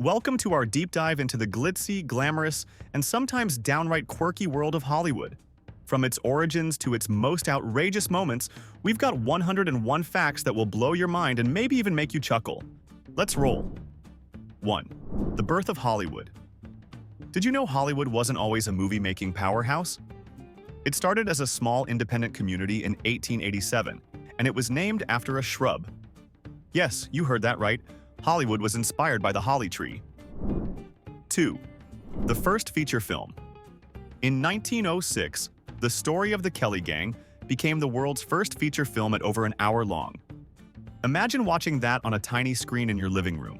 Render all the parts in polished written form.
Welcome to our deep dive into the glitzy, glamorous, and sometimes downright quirky world of Hollywood. From its origins to its most outrageous moments, we've got 101 facts that will blow your mind and maybe even make you chuckle. Let's roll. 1. The birth of Hollywood. Did you know Hollywood wasn't always a movie-making powerhouse? It started as a small independent community in 1887, and it was named after a shrub. Yes, you heard that right. Hollywood was inspired by the holly tree. 2. The first feature film. In 1906, The Story of the Kelly Gang became the world's first feature film at over an hour long. Imagine watching that on a tiny screen in your living room.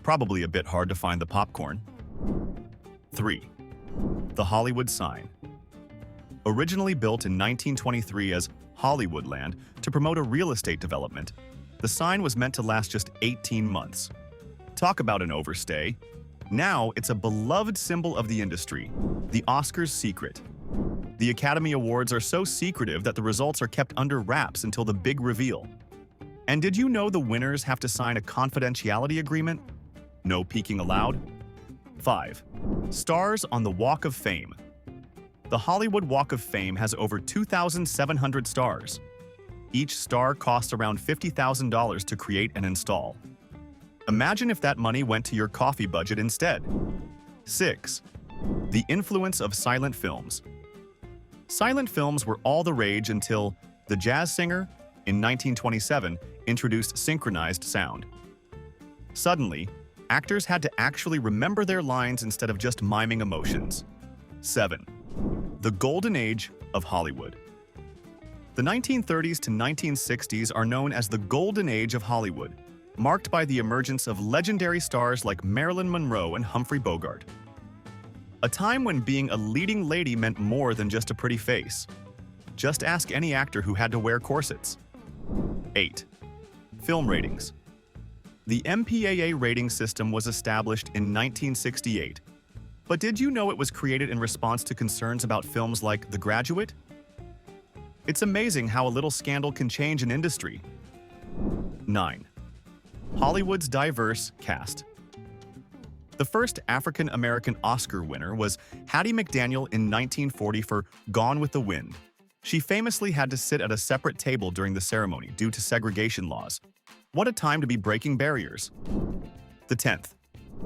Probably a bit hard to find the popcorn. 3. The Hollywood sign. Originally built in 1923 as Hollywoodland to promote a real estate development, the sign was meant to last just 18 months. Talk about an overstay. Now it's a beloved symbol of the industry, the Oscars secret. The Academy Awards are so secretive that the results are kept under wraps until the big reveal. And did you know the winners have to sign a confidentiality agreement? No peeking allowed. 5. Stars on the Walk of Fame. The Hollywood Walk of Fame has over 2,700 stars. Each star costs around $50,000 to create and install. Imagine if that money went to your coffee budget instead. 6. The influence of silent films. Silent films were all the rage until The Jazz Singer, in 1927, introduced synchronized sound. Suddenly, actors had to actually remember their lines instead of just miming emotions. 7. The Golden Age of Hollywood. The 1930s to 1960s are known as the Golden Age of Hollywood, marked by the emergence of legendary stars like Marilyn Monroe and Humphrey Bogart. A time when being a leading lady meant more than just a pretty face. Just ask any actor who had to wear corsets. 8. Film ratings. The MPAA rating system was established in 1968. But did you know it was created in response to concerns about films like The Graduate? It's amazing how a little scandal can change an industry. 9. Hollywood's diverse cast. The first African-American Oscar winner was Hattie McDaniel in 1940 for Gone with the Wind. She famously had to sit at a separate table during the ceremony due to segregation laws. What a time to be breaking barriers. The 10th.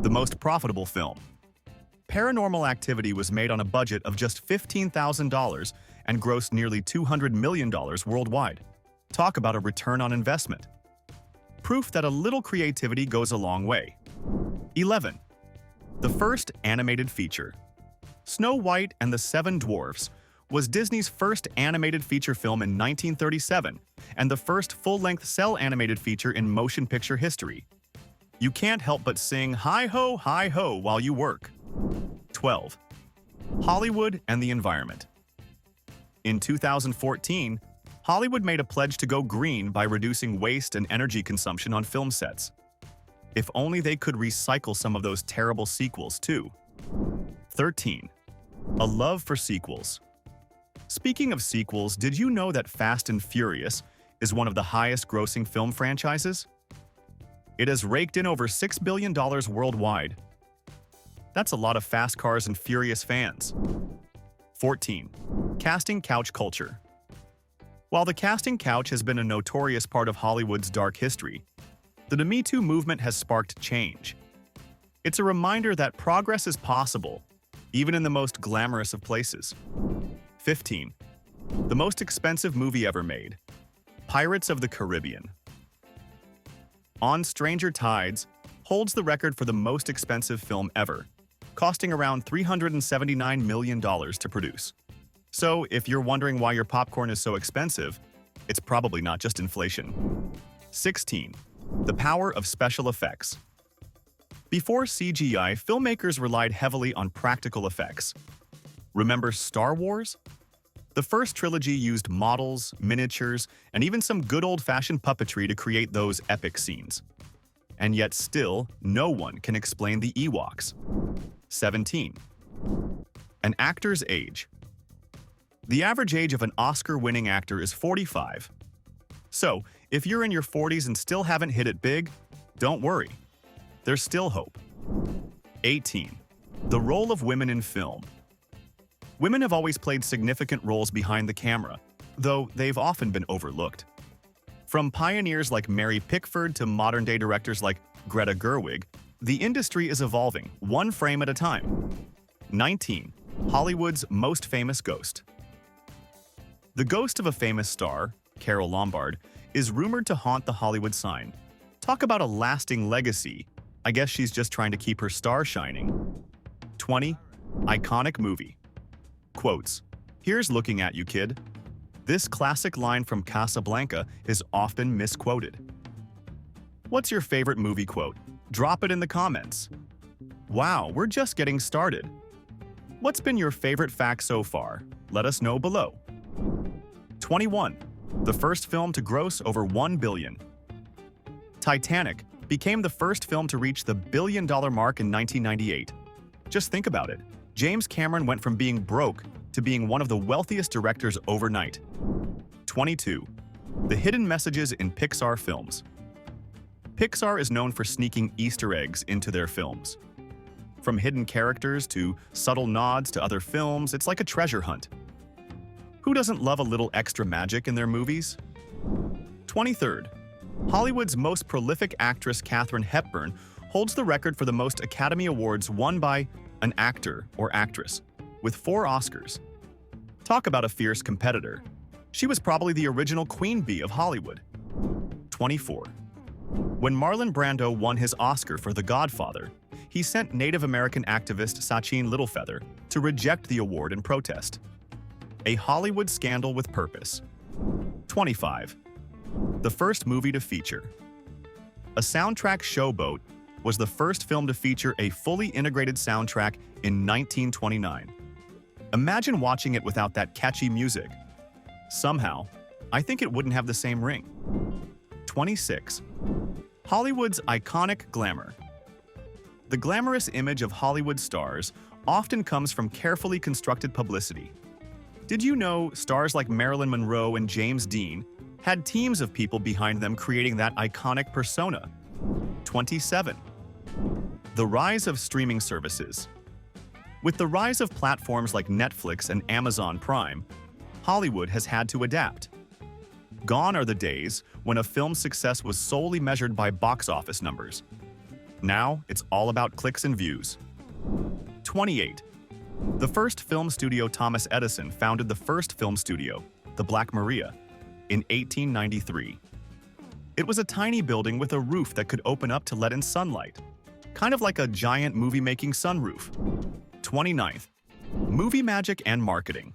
The most profitable film. Paranormal Activity was made on a budget of just $15,000 and grossed nearly $200 million worldwide. Talk about a return on investment. Proof that a little creativity goes a long way. 11. The first animated feature. Snow White and the Seven Dwarfs was Disney's first animated feature film in 1937 and the first full-length cell animated feature in motion picture history. You can't help but sing hi-ho, hi-ho while you work. 12. Hollywood and the environment. In 2014, Hollywood made a pledge to go green by reducing waste and energy consumption on film sets. If only they could recycle some of those terrible sequels, too. 13. A love for sequels. Speaking of sequels, did you know that Fast and Furious is one of the highest-grossing film franchises? It has raked in over $6 billion worldwide. That's a lot of fast cars and furious fans. 14. Casting couch culture. While the casting couch has been a notorious part of Hollywood's dark history, the Me Too movement has sparked change. It's a reminder that progress is possible, even in the most glamorous of places. 15. The most expensive movie ever made. Pirates of the Caribbean. On Stranger Tides holds the record for the most expensive film ever, costing around $379 million to produce. So, if you're wondering why your popcorn is so expensive, it's probably not just inflation. 16. The power of special effects. Before CGI, filmmakers relied heavily on practical effects. Remember Star Wars? The first trilogy used models, miniatures, and even some good old-fashioned puppetry to create those epic scenes. And yet still, no one can explain the Ewoks. 17. An actor's age. The average age of an Oscar-winning actor is 45. So, if you're in your 40s and still haven't hit it big, don't worry. There's still hope. 18. The role of women in film. Women have always played significant roles behind the camera, though they've often been overlooked. From pioneers like Mary Pickford to modern-day directors like Greta Gerwig, the industry is evolving, one frame at a time. 19. Hollywood's most famous ghost. The ghost of a famous star, Carole Lombard, is rumored to haunt the Hollywood sign. Talk about a lasting legacy. I guess she's just trying to keep her star shining. 20. Iconic movie. Quotes. Here's looking at you, kid. This classic line from Casablanca is often misquoted. What's your favorite movie quote? Drop it in the comments. Wow, we're just getting started. What's been your favorite fact so far? Let us know below. 21. The first film to gross over $1 billion. Titanic became the first film to reach the billion-dollar mark in 1998. Just think about it. James Cameron went from being broke to being one of the wealthiest directors overnight. 22. The hidden messages in Pixar films. Pixar is known for sneaking Easter eggs into their films. From hidden characters to subtle nods to other films, it's like a treasure hunt. Who doesn't love a little extra magic in their movies? 23rd. Hollywood's most prolific actress Katharine Hepburn holds the record for the most Academy Awards won by an actor or actress, with 4 Oscars. Talk about a fierce competitor. She was probably the original queen bee of Hollywood. 24. When Marlon Brando won his Oscar for The Godfather, he sent Native American activist Sachin Littlefeather to reject the award in protest. A Hollywood scandal with purpose. 25. The first movie to feature. A soundtrack, Showboat, was the first film to feature a fully integrated soundtrack in 1929. Imagine watching it without that catchy music. Somehow, I think it wouldn't have the same ring. 26. Hollywood's iconic glamour. The glamorous image of Hollywood stars often comes from carefully constructed publicity. Did you know stars like Marilyn Monroe and James Dean had teams of people behind them creating that iconic persona? 27. The rise of streaming services. With the rise of platforms like Netflix and Amazon Prime, Hollywood has had to adapt. Gone are the days when a film's success was solely measured by box office numbers. Now, it's all about clicks and views. 28. The first film studio Thomas Edison founded the first film studio, the Black Maria, in 1893. It was a tiny building with a roof that could open up to let in sunlight, kind of like a giant movie-making sunroof. 29th. Movie magic and marketing.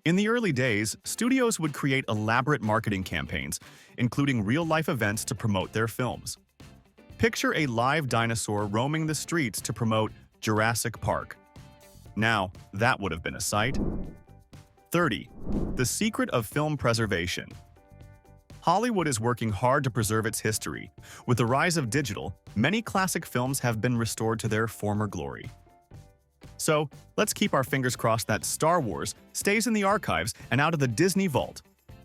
In the early days, studios would create elaborate marketing campaigns, including real-life events to promote their films. Picture a live dinosaur roaming the streets to promote Jurassic Park. Now, that would have been a sight. 30. The secret of film preservation. Hollywood is working hard to preserve its history. With the rise of digital, many classic films have been restored to their former glory. So, let's keep our fingers crossed that Star Wars stays in the archives and out of the Disney vault.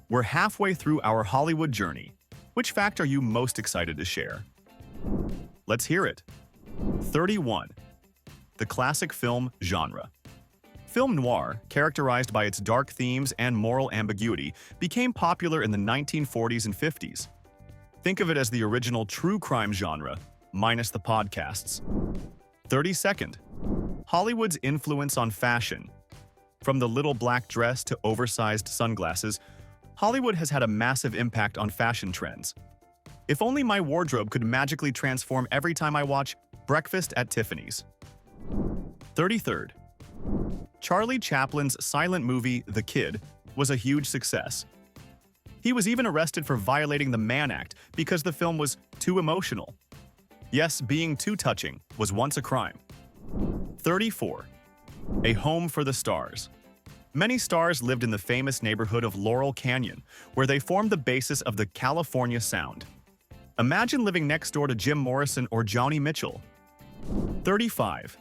We're halfway through our Hollywood journey. Which fact are you most excited to share? Let's hear it. 31. The classic film genre. Film noir, characterized by its dark themes and moral ambiguity, became popular in the 1940s and 50s. Think of it as the original true crime genre, minus the podcasts. 32nd. Hollywood's influence on fashion. From the little black dress to oversized sunglasses, Hollywood has had a massive impact on fashion trends. If only my wardrobe could magically transform every time I watch Breakfast at Tiffany's. 33rd. Charlie Chaplin's silent movie, The Kid, was a huge success. He was even arrested for violating the Mann Act because the film was too emotional. Yes, being too touching was once a crime. 34. A Home for the Stars. Many stars lived in the famous neighborhood of Laurel Canyon, where they formed the basis of the California Sound. Imagine living next door to Jim Morrison or Joni Mitchell. 35.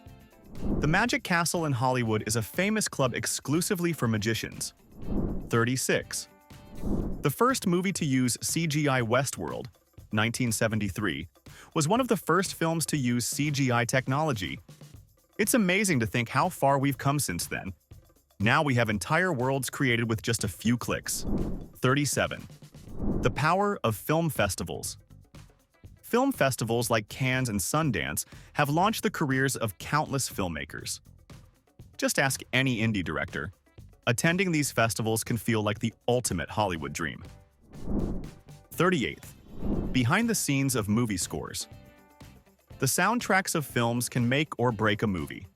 The Magic Castle in Hollywood is a famous club exclusively for magicians. 36. The first movie to use CGI, Westworld, 1973, was one of the first films to use CGI technology. It's amazing to think how far we've come since then. Now we have entire worlds created with just a few clicks. 37. The power of film festivals. Film festivals like Cannes and Sundance have launched the careers of countless filmmakers. Just ask any indie director. Attending these festivals can feel like the ultimate Hollywood dream. 38th. Behind the scenes of movie scores. The soundtracks of films can make or break a movie.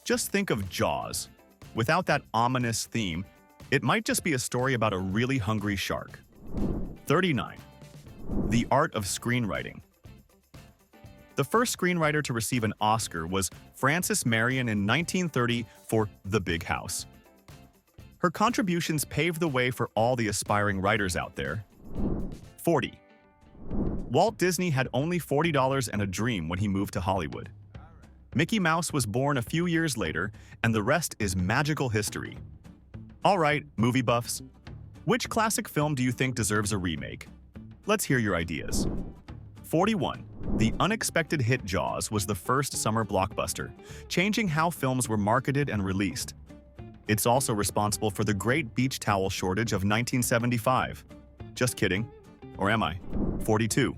Just think of Jaws. Without that ominous theme, it might just be a story about a really hungry shark. 39. The art of screenwriting. The first screenwriter to receive an Oscar was Frances Marion in 1930 for The Big House. Her contributions paved the way for all the aspiring writers out there. 40. Walt Disney had only $40 and a dream when he moved to Hollywood. Mickey Mouse was born a few years later, and the rest is magical history. All right, movie buffs. Which classic film do you think deserves a remake? Let's hear your ideas. 41. The unexpected hit Jaws was the first summer blockbuster, changing how films were marketed and released. It's also responsible for the great beach towel shortage of 1975. Just kidding. Or am I? 42.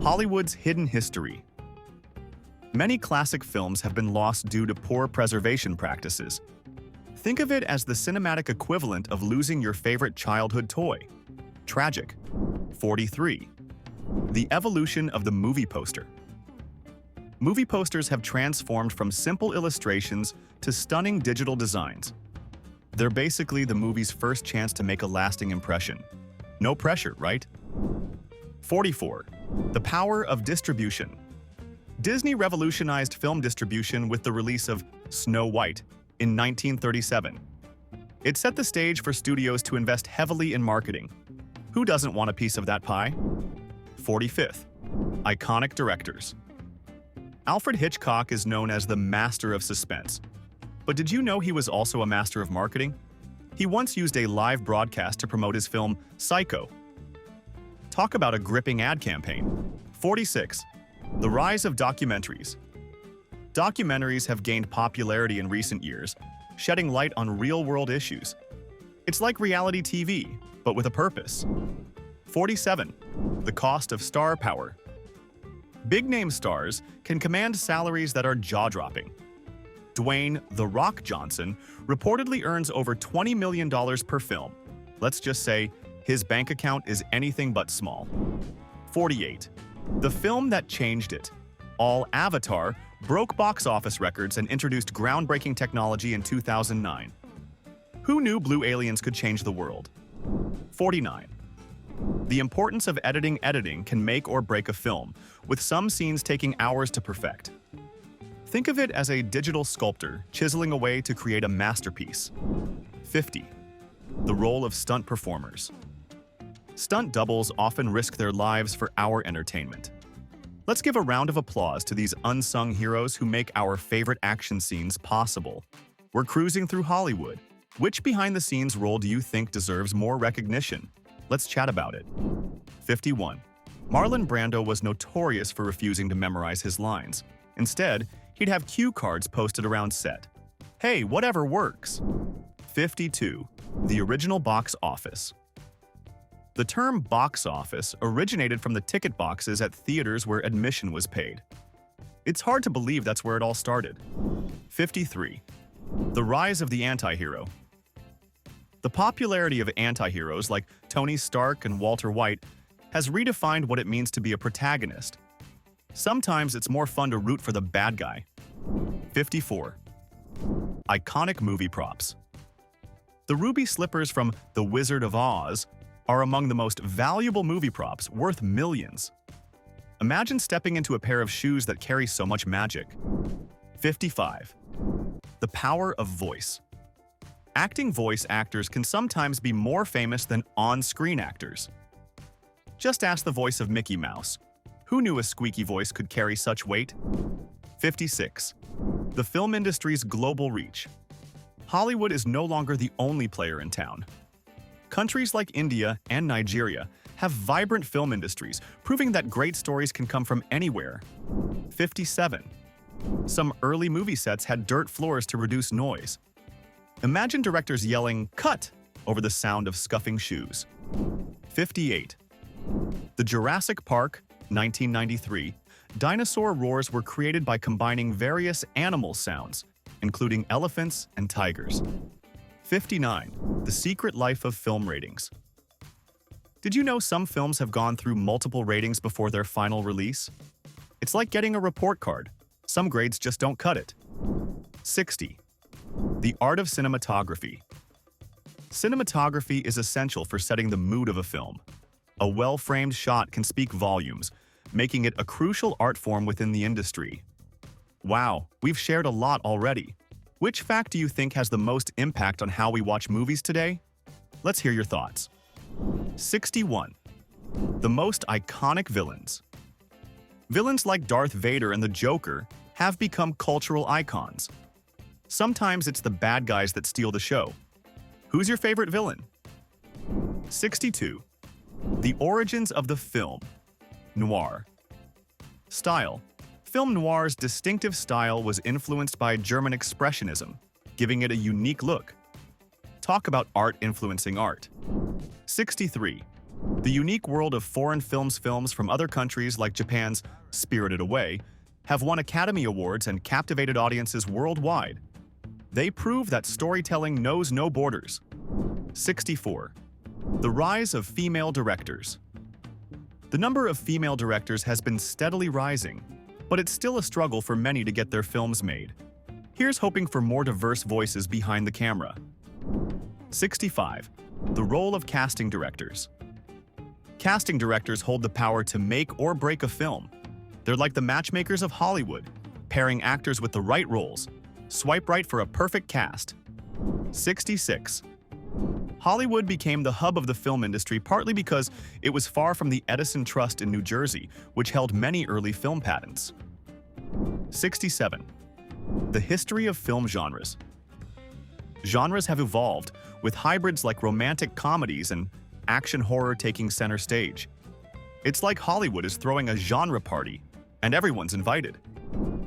Hollywood's hidden history. Many classic films have been lost due to poor preservation practices. Think of it as the cinematic equivalent of losing your favorite childhood toy. Tragic. 43. The evolution of the movie poster. Movie posters have transformed from simple illustrations to stunning digital designs. They're basically the movie's first chance to make a lasting impression. No pressure, right? 44. The power of distribution. Disney revolutionized film distribution with the release of Snow White in 1937. It set the stage for studios to invest heavily in marketing. Who doesn't want a piece of that pie? 45th. Iconic directors. Alfred Hitchcock is known as the master of suspense. But did you know he was also a master of marketing? He once used a live broadcast to promote his film Psycho. Talk about a gripping ad campaign. 46. The rise of documentaries. Documentaries have gained popularity in recent years, shedding light on real-world issues. It's like reality TV, but with a purpose. 47. The cost of star power. Big-name stars can command salaries that are jaw-dropping. Dwayne "The Rock" Johnson reportedly earns over $20 million per film. Let's just say his bank account is anything but small. 48. The film that changed it. All Avatar broke box office records and introduced groundbreaking technology in 2009. Who knew blue aliens could change the world? 49. The importance of editing can make or break a film, with some scenes taking hours to perfect. Think of it as a digital sculptor chiseling away to create a masterpiece. 50. The role of stunt performers. Stunt doubles often risk their lives for our entertainment. Let's give a round of applause to these unsung heroes who make our favorite action scenes possible. We're cruising through Hollywood. Which behind-the-scenes role do you think deserves more recognition? Let's chat about it. 51. Marlon Brando was notorious for refusing to memorize his lines. Instead, he'd have cue cards posted around set. Hey, whatever works. 52. The original box office. The term box office originated from the ticket boxes at theaters where admission was paid. It's hard to believe that's where it all started. 53. The rise of the anti-hero. The popularity of anti-heroes like Tony Stark and Walter White has redefined what it means to be a protagonist. Sometimes it's more fun to root for the bad guy. 54. Iconic movie props. The ruby slippers from The Wizard of Oz are among the most valuable movie props, worth millions. Imagine stepping into a pair of shoes that carry so much magic. 55. The power of voice. Acting voice actors can sometimes be more famous than on-screen actors. Just ask the voice of Mickey Mouse. Who knew a squeaky voice could carry such weight? 56. The film industry's global reach. Hollywood is no longer the only player in town. Countries like India and Nigeria have vibrant film industries, proving that great stories can come from anywhere. 57. Some early movie sets had dirt floors to reduce noise. Imagine directors yelling, "Cut!" over the sound of scuffing shoes. 58. The Jurassic Park, 1993, dinosaur roars were created by combining various animal sounds, including elephants and tigers. 59. The Secret Life of Film Ratings. Did you know some films have gone through multiple ratings before their final release? It's like getting a report card. Some grades just don't cut it. 60. The art of cinematography. Cinematography is essential for setting the mood of a film. A well-framed shot can speak volumes, making it a crucial art form within the industry. Wow, we've shared a lot already. Which fact do you think has the most impact on how we watch movies today? Let's hear your thoughts. 61. The most iconic villains. Villains like Darth Vader and the Joker have become cultural icons. Sometimes it's the bad guys that steal the show. Who's your favorite villain? 62. The origins of the film. Noir. Style. Film noir's distinctive style was influenced by German Expressionism, giving it a unique look. Talk about art influencing art. 63. The unique world of foreign films from other countries like Japan's Spirited Away have won Academy Awards and captivated audiences worldwide. They prove that storytelling knows no borders. 64. The rise of female directors. The number of female directors has been steadily rising, but it's still a struggle for many to get their films made. Here's hoping for more diverse voices behind the camera. 65. The role of casting directors. Casting directors hold the power to make or break a film. They're like the matchmakers of Hollywood, pairing actors with the right roles. Swipe right for a perfect cast. 66. Hollywood became the hub of the film industry partly because it was far from the Edison Trust in New Jersey, which held many early film patents. 67. The history of film genres. Genres have evolved, with hybrids like romantic comedies and action horror taking center stage. It's like Hollywood is throwing a genre party, and everyone's invited.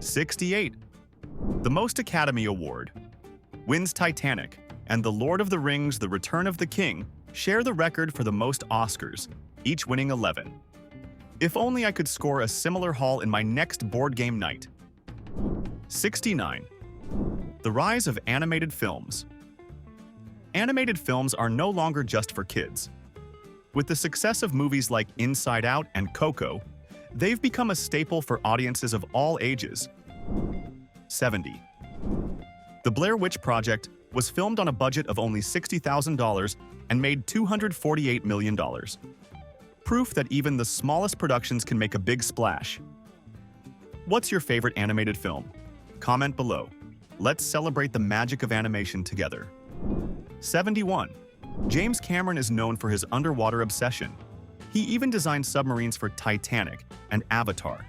68. The most Academy Award. Wins Titanic, and The Lord of the Rings: The Return of the King share the record for the most Oscars, each winning 11. If only I could score a similar haul in my next board game night. 69. The rise of animated films. Animated films are no longer just for kids. With the success of movies like Inside Out and Coco, they've become a staple for audiences of all ages. 70. The Blair Witch Project was filmed on a budget of only $60,000 and made $248 million. Proof that even the smallest productions can make a big splash. What's your favorite animated film? Comment below. Let's celebrate the magic of animation together. 71. James Cameron is known for his underwater obsession. He even designed submarines for Titanic and Avatar.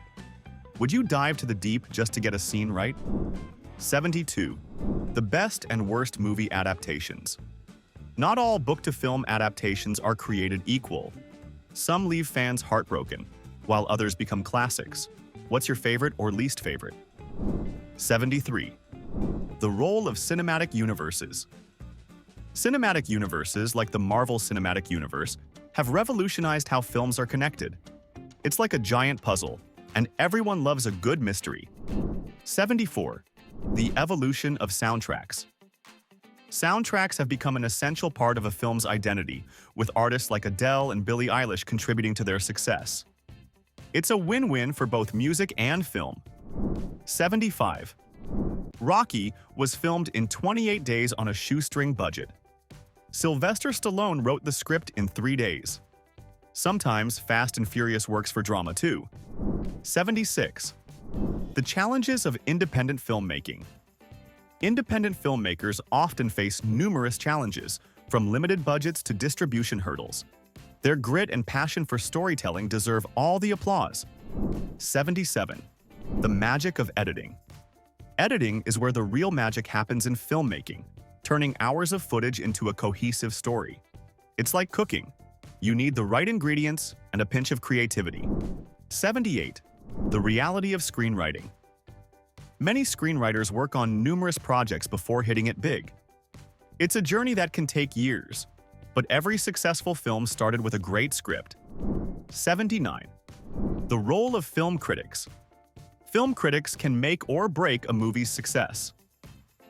Would you dive to the deep just to get a scene right? 72. The best and worst movie adaptations. Not all book-to-film adaptations are created equal. Some leave fans heartbroken, while others become classics. What's your favorite or least favorite? 73. The role of cinematic universes. Cinematic universes, like the Marvel Cinematic Universe, have revolutionized how films are connected. It's like a giant puzzle, and everyone loves a good mystery. 74. The evolution of soundtracks. Soundtracks have become an essential part of a film's identity, with artists like Adele and Billie Eilish contributing to their success. It's a win-win for both music and film. 75. Rocky was filmed in 28 days on a shoestring budget. Sylvester Stallone wrote the script in 3 days. Sometimes Fast and Furious works for drama too. 76. The challenges of independent filmmaking. Independent filmmakers often face numerous challenges, from limited budgets to distribution hurdles. Their grit and passion for storytelling deserve all the applause. 77. The magic of editing. Editing is where the real magic happens in filmmaking, turning hours of footage into a cohesive story. It's like cooking. You need the right ingredients and a pinch of creativity. 78. The reality of screenwriting. Many screenwriters work on numerous projects before hitting it big. It's a journey that can take years, but every successful film started with a great script. 79. The role of film critics. Film critics can make or break a movie's success.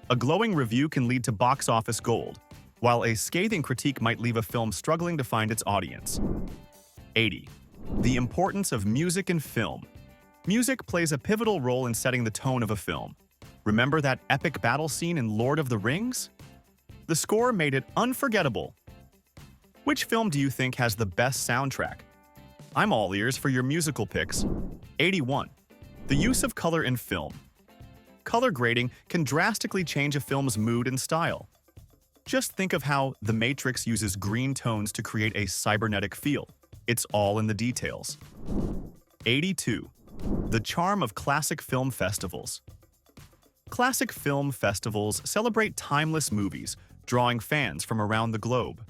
A glowing review can lead to box office gold, while a scathing critique might leave a film struggling to find its audience. 80. The importance of music in film. Music plays a pivotal role in setting the tone of a film. Remember that epic battle scene in Lord of the Rings? The score made it unforgettable. Which film do you think has the best soundtrack? I'm all ears for your musical picks. 81. The use of color in film. Color grading can drastically change a film's mood and style. Just think of how The Matrix uses green tones to create a cybernetic feel. It's all in the details. 82. The charm of classic film festivals. Classic film festivals celebrate timeless movies, drawing fans from around the globe.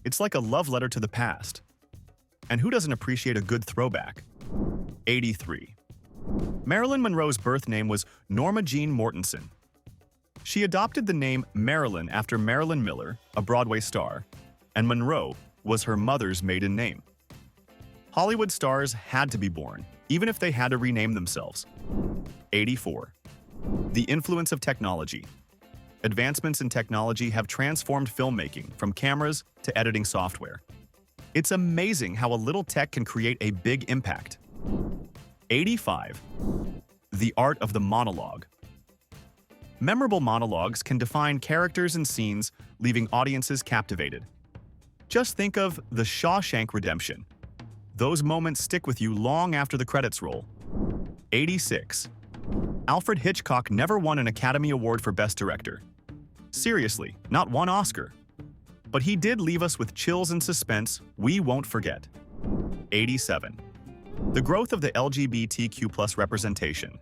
It's like a love letter to the past. And who doesn't appreciate a good throwback? 83. Marilyn Monroe's birth name was Norma Jean Mortensen. She adopted the name Marilyn after Marilyn Miller, a Broadway star, and Monroe was her mother's maiden name. Hollywood stars had to be born, even if they had to rename themselves. 84. The influence of technology. Advancements in technology have transformed filmmaking from cameras to editing software. It's amazing how a little tech can create a big impact. 85. The art of the monologue. Memorable monologues can define characters and scenes, leaving audiences captivated. Just think of The Shawshank Redemption. Those moments stick with you long after the credits roll. 86. Alfred Hitchcock never won an Academy Award for Best Director. Seriously, not one Oscar. But he did leave us with chills and suspense we won't forget. 87. The growth of the LGBTQ+ representation.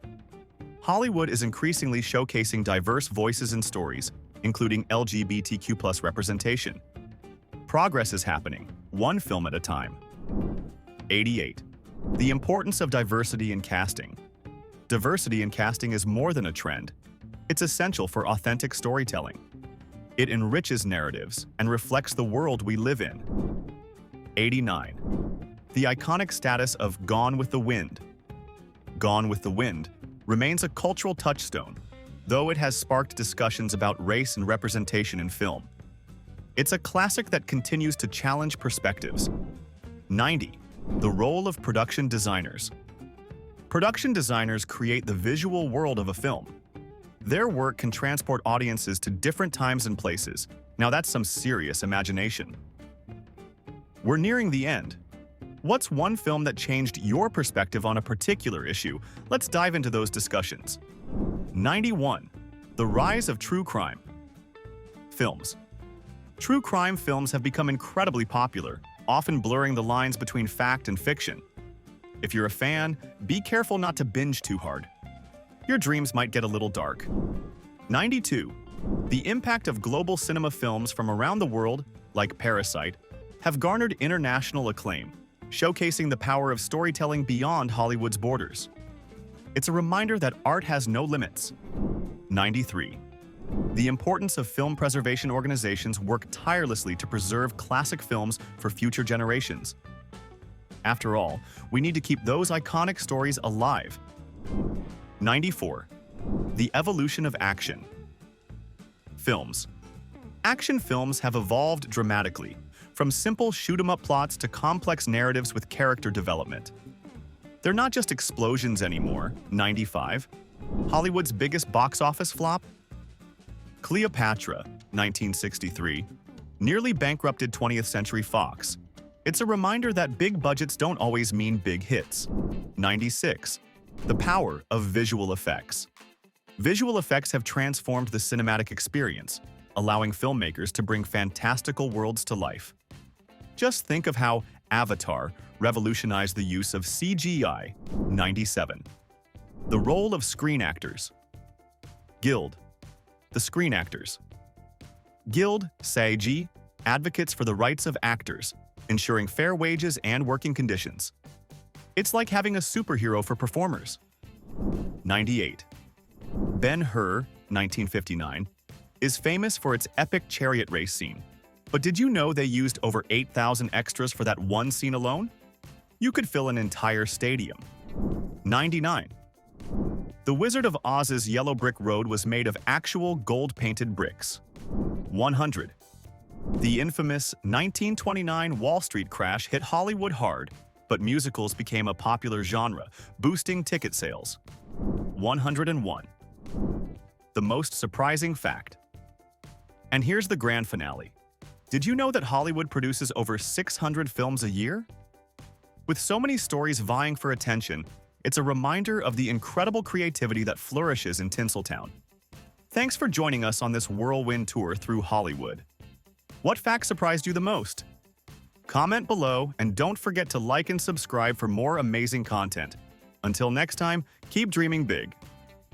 Hollywood is increasingly showcasing diverse voices and stories, including LGBTQ+ representation. Progress is happening, one film at a time. 88. The importance of diversity in casting. Diversity in casting is more than a trend. It's essential for authentic storytelling. It enriches narratives and reflects the world we live in. 89. The iconic status of Gone with the Wind. Gone with the Wind remains a cultural touchstone, though it has sparked discussions about race and representation in film. It's a classic that continues to challenge perspectives. 90. The role of production designers. Production designers create the visual world of a film. Their work can transport audiences to different times and places. Now that's some serious imagination. We're nearing the end. What's one film that changed your perspective on a particular issue? Let's dive into those discussions. 91. The rise of true crime. Films. True crime films have become incredibly popular, often blurring the lines between fact and fiction. If you're a fan, be careful not to binge too hard. Your dreams might get a little dark. 92. The impact of global cinema films from around the world, like Parasite, have garnered international acclaim, showcasing the power of storytelling beyond Hollywood's borders. It's a reminder that art has no limits. 93. The importance of film preservation organizations work tirelessly to preserve classic films for future generations. After all, we need to keep those iconic stories alive. 94. The evolution of action. Films. Action films have evolved dramatically, from simple shoot-'em-up plots to complex narratives with character development. They're not just explosions anymore. 95. Hollywood's biggest box office flop? Cleopatra, 1963, nearly bankrupted 20th Century Fox. It's a reminder that big budgets don't always mean big hits. 96. The power of visual effects. Visual effects have transformed the cinematic experience, allowing filmmakers to bring fantastical worlds to life. Just think of how Avatar revolutionized the use of CGI. 97. The role of screen actors. Guild. The Screen Actors Guild, SAG, advocates for the rights of actors, ensuring fair wages and working conditions. It's like having a superhero for performers. 98. Ben-Hur, 1959, is famous for its epic chariot race scene. But did you know they used over 8,000 extras for that one scene alone? You could fill an entire stadium. 99. The Wizard of Oz's yellow brick road was made of actual gold-painted bricks. 100. The infamous 1929 Wall Street crash hit Hollywood hard, but musicals became a popular genre, boosting ticket sales. 101. The most surprising fact. And here's the grand finale. Did you know that Hollywood produces over 600 films a year? With so many stories vying for attention, it's a reminder of the incredible creativity that flourishes in Tinseltown. Thanks for joining us on this whirlwind tour through Hollywood. What fact surprised you the most? Comment below and don't forget to like and subscribe for more amazing content. Until next time, keep dreaming big.